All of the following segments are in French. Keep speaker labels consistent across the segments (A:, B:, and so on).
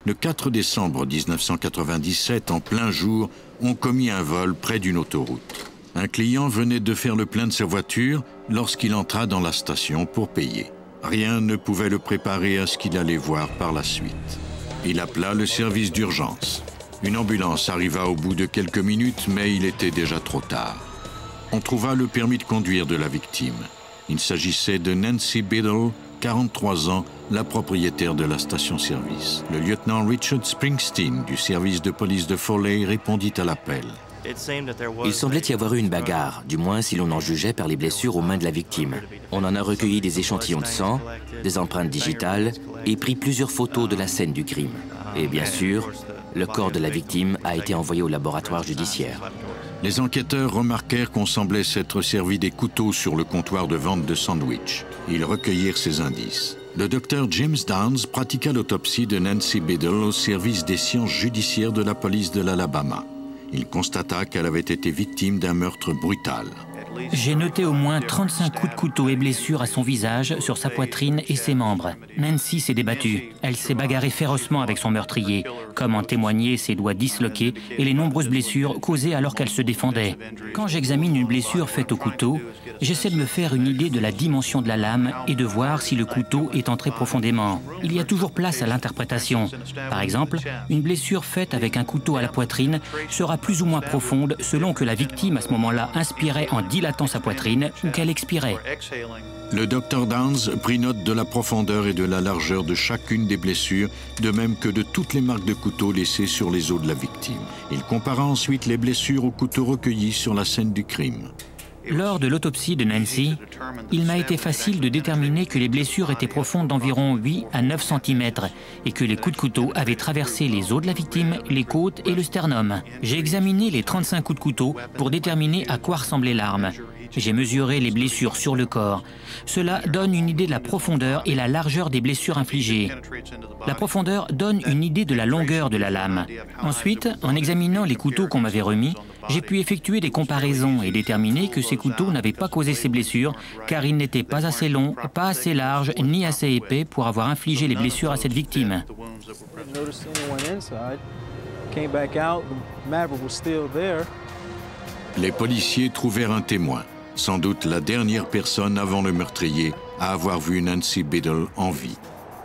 A: Le 4 décembre 1997, en plein jour, on commis un vol près d'une autoroute. Un client venait de faire le plein de sa voiture lorsqu'il entra dans la station pour payer. Rien ne pouvait le préparer à ce qu'il allait voir par la suite. Il appela le service d'urgence. Une ambulance arriva au bout de quelques minutes, mais il était déjà trop tard. On trouva le permis de conduire de la victime. Il s'agissait de Nancy Biddle, 43 ans, la propriétaire de la station-service. Le lieutenant Richard Springsteen du service de police de Foley répondit à l'appel.
B: Il semblait y avoir eu une bagarre, du moins si l'on en jugeait par les blessures aux mains de la victime. On en a recueilli des échantillons de sang, des empreintes digitales et pris plusieurs photos de la scène du crime. Et bien sûr, le corps de la victime a été envoyé au laboratoire judiciaire.
A: Les enquêteurs remarquèrent qu'on semblait s'être servi des couteaux sur le comptoir de vente de sandwich. Ils recueillirent ces indices. Le docteur James Downs pratiqua l'autopsie de Nancy Biddle au service des sciences judiciaires de la police de l'Alabama. Il constata qu'elle avait été victime d'un meurtre brutal.
C: J'ai noté au moins 35 coups de couteau et blessures à son visage, sur sa poitrine et ses membres. Nancy s'est débattue. Elle s'est bagarrée férocement avec son meurtrier, comme en témoignaient ses doigts disloqués et les nombreuses blessures causées alors qu'elle se défendait. Quand j'examine une blessure faite au couteau, j'essaie de me faire une idée de la dimension de la lame et de voir si le couteau est entré profondément. Il y a toujours place à l'interprétation. Par exemple, une blessure faite avec un couteau à la poitrine sera plus ou moins profonde selon que la victime à ce moment-là inspirait en dilatant sa poitrine ou qu'elle expirait.
A: Le docteur Downs prit note de la profondeur et de la largeur de chacune des blessures, de même que de toutes les marques de couteau laissées sur les os de la victime. Il compara ensuite les blessures aux couteaux recueillis sur la scène du crime.
C: Lors de l'autopsie de Nancy, il m'a été facile de déterminer que les blessures étaient profondes d'environ 8 à 9 cm et que les coups de couteau avaient traversé les os de la victime, les côtes et le sternum. J'ai examiné les 35 coups de couteau pour déterminer à quoi ressemblait l'arme. J'ai mesuré les blessures sur le corps. Cela donne une idée de la profondeur et la largeur des blessures infligées. La profondeur donne une idée de la longueur de la lame. Ensuite, en examinant les couteaux qu'on m'avait remis, j'ai pu effectuer des comparaisons et déterminer que ces couteaux n'avaient pas causé ces blessures car ils n'étaient pas assez longs, pas assez larges ni assez épais pour avoir infligé les blessures à cette victime.
A: Les policiers trouvèrent un témoin, sans doute la dernière personne avant le meurtrier à avoir vu Nancy Biddle en vie.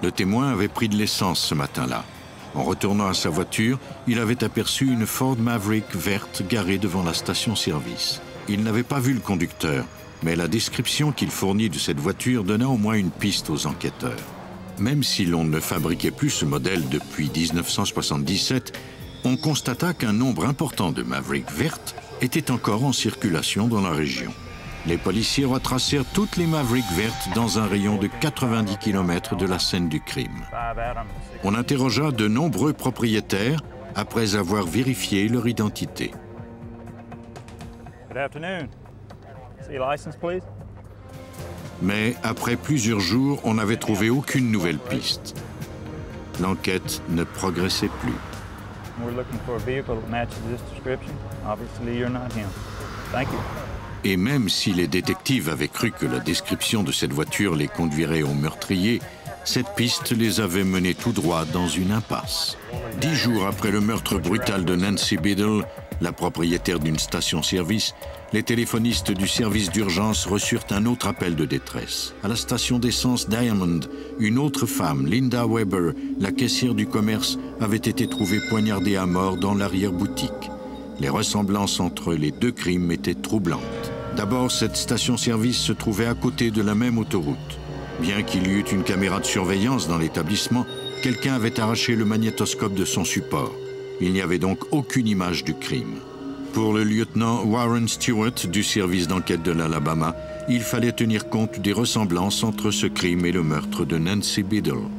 A: Le témoin avait pris de l'essence ce matin-là. En retournant à sa voiture, il avait aperçu une Ford Maverick verte garée devant la station-service. Il n'avait pas vu le conducteur, mais la description qu'il fournit de cette voiture donna au moins une piste aux enquêteurs. Même si l'on ne fabriquait plus ce modèle depuis 1977, on constata qu'un nombre important de Maverick vertes était encore en circulation dans la région. Les policiers retracèrent toutes les Maverick vertes dans un rayon de 90 km de la scène du crime. On interrogea de nombreux propriétaires après avoir vérifié leur identité. Mais après plusieurs jours, on n'avait trouvé aucune nouvelle piste. L'enquête ne progressait plus. Et même si les détectives avaient cru que la description de cette voiture les conduirait au meurtrier, cette piste les avait menés tout droit dans une impasse. 10 jours après le meurtre brutal de Nancy Biddle, la propriétaire d'une station-service, les téléphonistes du service d'urgence reçurent un autre appel de détresse. À la station d'essence Diamond, une autre femme, Linda Weber, la caissière du commerce, avait été trouvée poignardée à mort dans l'arrière-boutique. Les ressemblances entre les deux crimes étaient troublantes. D'abord, cette station-service se trouvait à côté de la même autoroute. Bien qu'il y eût une caméra de surveillance dans l'établissement, quelqu'un avait arraché le magnétoscope de son support. Il n'y avait donc aucune image du crime. Pour le lieutenant Warren Stewart du service d'enquête de l'Alabama, il fallait tenir compte des ressemblances entre ce crime et le meurtre de Nancy Biddle.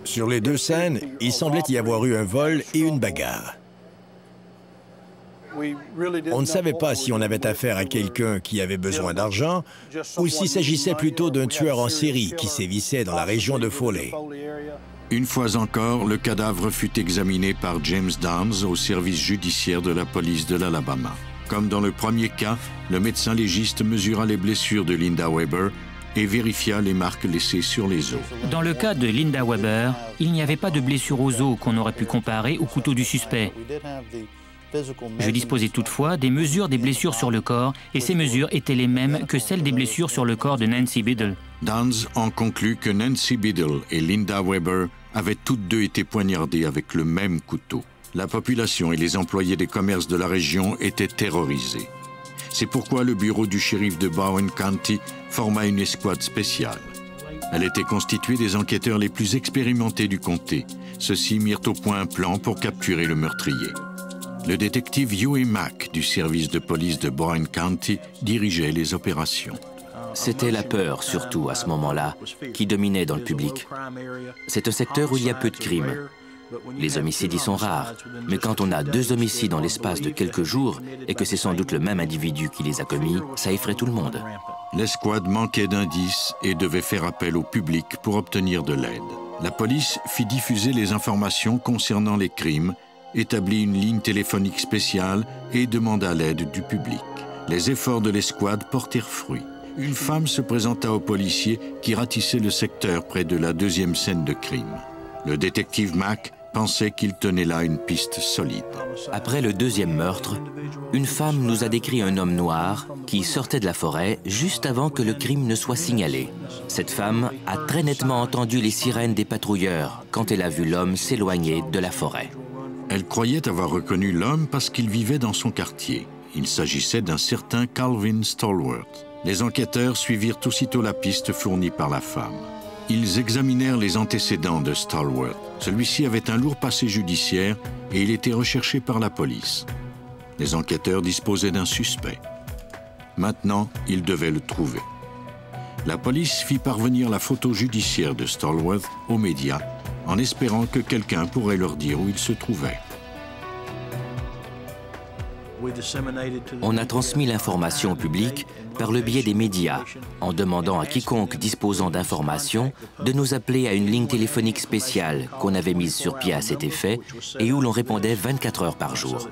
D: Sur les deux scènes, il semblait y avoir eu un vol et une bagarre. On ne savait pas si on avait affaire à quelqu'un qui avait besoin d'argent ou s'il s'agissait plutôt d'un tueur en série qui sévissait dans la région de Foley.
A: Une fois encore, le cadavre fut examiné par James Downs au service judiciaire de la police de l'Alabama. Comme dans le premier cas, le médecin légiste mesura les blessures de Linda Weber et vérifia les marques laissées sur les os.
C: Dans le cas de Linda Weber, il n'y avait pas de blessure aux os qu'on aurait pu comparer au couteau du suspect. Je disposais toutefois des mesures des blessures sur le corps, et ces mesures étaient les mêmes que celles des blessures sur le corps de Nancy Biddle.
A: Downs en conclut que Nancy Biddle et Linda Weber avaient toutes deux été poignardées avec le même couteau. La population et les employés des commerces de la région étaient terrorisés. C'est pourquoi le bureau du shérif de Bowen County forma une escouade spéciale. Elle était constituée des enquêteurs les plus expérimentés du comté. Ceux-ci mirent au point un plan pour capturer le meurtrier. Le détective Huey Mack du service de police de Bowen County dirigeait les opérations.
B: C'était la peur, surtout à ce moment-là, qui dominait dans le public. C'est un secteur où il y a peu de crimes. Les homicides y sont rares, mais quand on a 2 homicides dans l'espace de quelques jours et que c'est sans doute le même individu qui les a commis, ça effraie tout le monde.
A: L'escouade manquait d'indices et devait faire appel au public pour obtenir de l'aide. La police fit diffuser les informations concernant les crimes, établit une ligne téléphonique spéciale et demanda l'aide du public. Les efforts de l'escouade portèrent fruit. Une femme se présenta aux policiers qui ratissaient le secteur près de la 2e scène de crime. Le détective Mack pensait qu'il tenait là une piste solide.
B: Après le 2e meurtre, une femme nous a décrit un homme noir qui sortait de la forêt juste avant que le crime ne soit signalé. Cette femme a très nettement entendu les sirènes des patrouilleurs quand elle a vu l'homme s'éloigner de la forêt.
A: Elle croyait avoir reconnu l'homme parce qu'il vivait dans son quartier. Il s'agissait d'un certain Calvin Stallworth. Les enquêteurs suivirent aussitôt la piste fournie par la femme. Ils examinèrent les antécédents de Stallworth. Celui-ci avait un lourd passé judiciaire et il était recherché par la police. Les enquêteurs disposaient d'un suspect. Maintenant, ils devaient le trouver. La police fit parvenir la photo judiciaire de Stallworth aux médias en espérant que quelqu'un pourrait leur dire où il se trouvait.
B: On a transmis l'information au public par le biais des médias, en demandant à quiconque disposant d'informations de nous appeler à une ligne téléphonique spéciale qu'on avait mise sur pied à cet effet et où l'on répondait 24 heures par jour.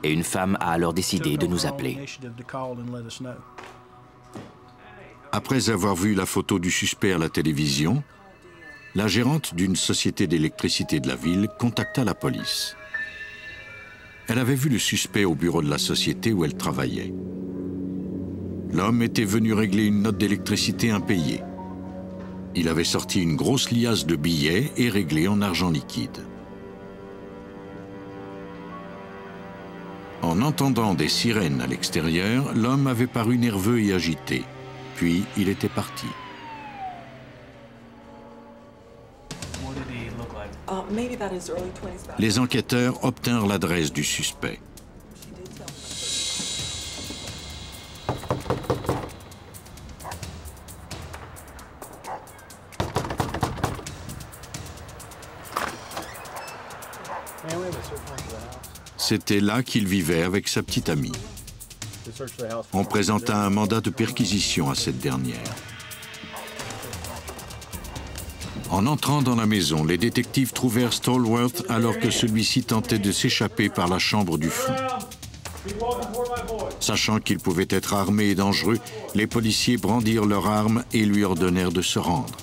B: Et une femme a alors décidé de nous appeler.
A: Après avoir vu la photo du suspect à la télévision, la gérante d'une société d'électricité de la ville contacta la police. Elle avait vu le suspect au bureau de la société où elle travaillait. L'homme était venu régler une note d'électricité impayée. Il avait sorti une grosse liasse de billets et réglé en argent liquide. En entendant des sirènes à l'extérieur, l'homme avait paru nerveux et agité. Puis il était parti. Les enquêteurs obtinrent l'adresse du suspect. C'était là qu'il vivait avec sa petite amie. On présenta un mandat de perquisition à cette dernière. En entrant dans la maison, les détectives trouvèrent Stallworth alors que celui-ci tentait de s'échapper par la chambre du fond. Sachant qu'il pouvait être armé et dangereux, les policiers brandirent leurs armes et lui ordonnèrent de se rendre.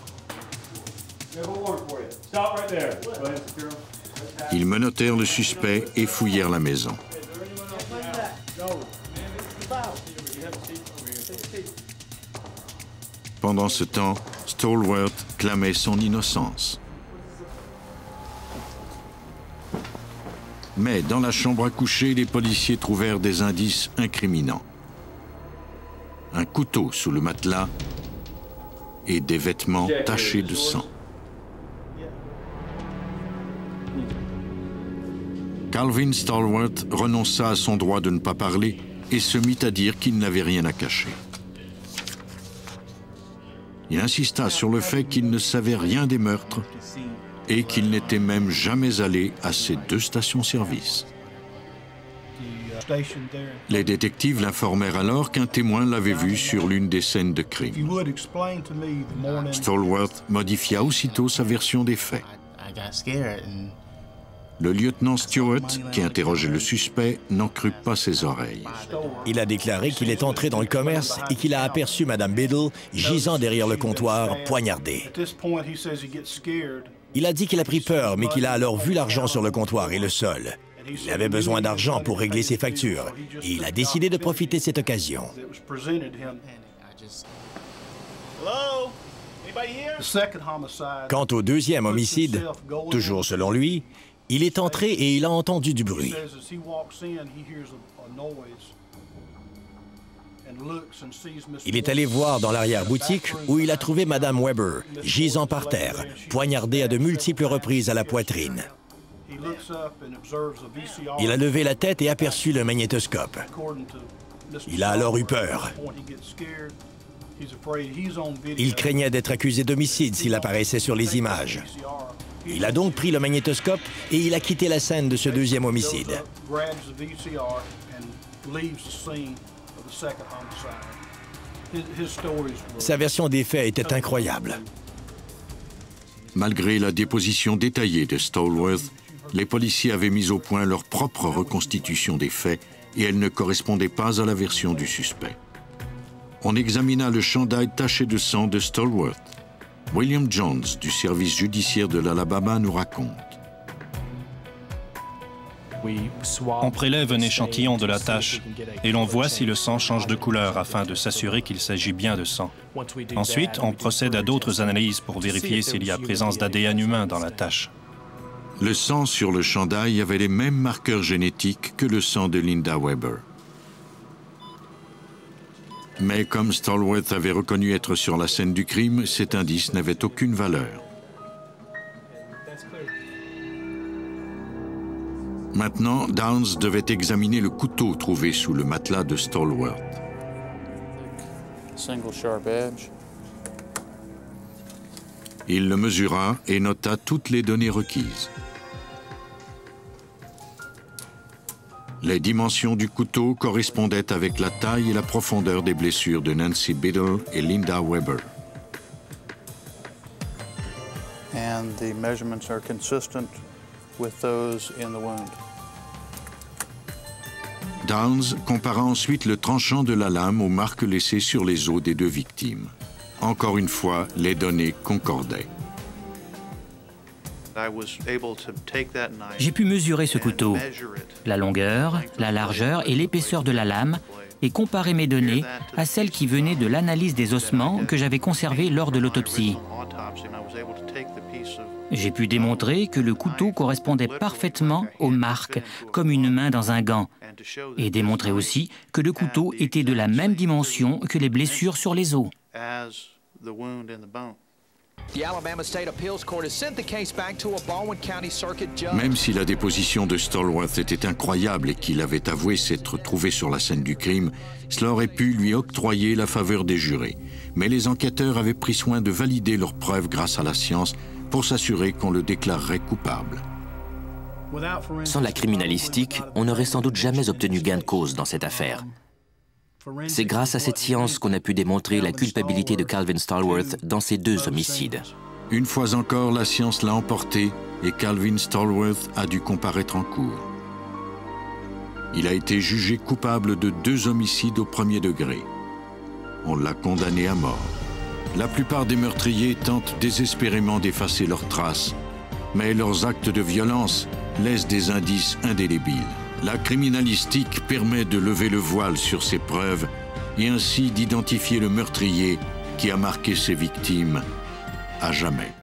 A: Ils menottèrent le suspect et fouillèrent la maison. Pendant ce temps, Stallworth clamait son innocence. Mais dans la chambre à coucher, les policiers trouvèrent des indices incriminants. Un couteau sous le matelas et des vêtements tachés de sang. Calvin Stallworth renonça à son droit de ne pas parler et se mit à dire qu'il n'avait rien à cacher. Il insista sur le fait qu'il ne savait rien des meurtres et qu'il n'était même jamais allé à ces 2 stations-service. Les détectives l'informèrent alors qu'un témoin l'avait vu sur l'une des scènes de crime. Stallworth modifia aussitôt sa version des faits. Le lieutenant Stewart, qui interrogeait le suspect, n'en crut pas ses oreilles.
D: Il a déclaré qu'il est entré dans le commerce et qu'il a aperçu Mme Biddle gisant derrière le comptoir, poignardée. Il a dit qu'il a pris peur, mais qu'il a alors vu l'argent sur le comptoir et le sol. Il avait besoin d'argent pour régler ses factures et il a décidé de profiter de cette occasion. Quant au deuxième homicide, toujours selon lui, il est entré et il a entendu du bruit. Il est allé voir dans l'arrière-boutique où il a trouvé Mme Weber, gisant par terre, poignardée à de multiples reprises à la poitrine. Il a levé la tête et aperçu le magnétoscope. Il a alors eu peur. Il craignait d'être accusé d'homicide s'il apparaissait sur les images. Il a donc pris le magnétoscope et il a quitté la scène de ce deuxième homicide. Sa version des faits était incroyable.
A: Malgré la déposition détaillée de Stallworth, les policiers avaient mis au point leur propre reconstitution des faits et elle ne correspondait pas à la version du suspect. On examina le chandail taché de sang de Stallworth. William Jones, du service judiciaire de l'Alabama, nous raconte.
E: On prélève un échantillon de la tache et l'on voit si le sang change de couleur afin de s'assurer qu'il s'agit bien de sang. Ensuite, on procède à d'autres analyses pour vérifier s'il y a présence d'ADN humain dans la tache.
A: Le sang sur le chandail avait les mêmes marqueurs génétiques que le sang de Linda Weber. Mais comme Stallworth avait reconnu être sur la scène du crime, cet indice n'avait aucune valeur. Maintenant, Downs devait examiner le couteau trouvé sous le matelas de Stallworth. Il le mesura et nota toutes les données requises. Les dimensions du couteau correspondaient avec la taille et la profondeur des blessures de Nancy Biddle et Linda Weber.
F: And the measurements are consistent with those in the wound.
A: Downs compara ensuite le tranchant de la lame aux marques laissées sur les os des deux victimes. Encore une fois, les données concordaient.
C: J'ai pu mesurer ce couteau, la longueur, la largeur et l'épaisseur de la lame, et comparer mes données à celles qui venaient de l'analyse des ossements que j'avais conservés lors de l'autopsie. J'ai pu démontrer que le couteau correspondait parfaitement aux marques, comme une main dans un gant, et démontrer aussi que le couteau était de la même dimension que les blessures sur les os.
A: Même si la déposition de Stallworth était incroyable et qu'il avait avoué s'être trouvé sur la scène du crime, cela aurait pu lui octroyer la faveur des jurés. Mais les enquêteurs avaient pris soin de valider leurs preuves grâce à la science pour s'assurer qu'on le déclarerait coupable.
B: Sans la criminalistique, on n'aurait sans doute jamais obtenu gain de cause dans cette affaire. C'est grâce à cette science qu'on a pu démontrer la culpabilité de Calvin Stallworth dans ces deux homicides.
A: Une fois encore, la science l'a emporté et Calvin Stallworth a dû comparaître en cour. Il a été jugé coupable de 2 homicides au premier degré. On l'a condamné à mort. La plupart des meurtriers tentent désespérément d'effacer leurs traces, mais leurs actes de violence laissent des indices indélébiles. La criminalistique permet de lever le voile sur ces preuves et ainsi d'identifier le meurtrier qui a marqué ses victimes à jamais.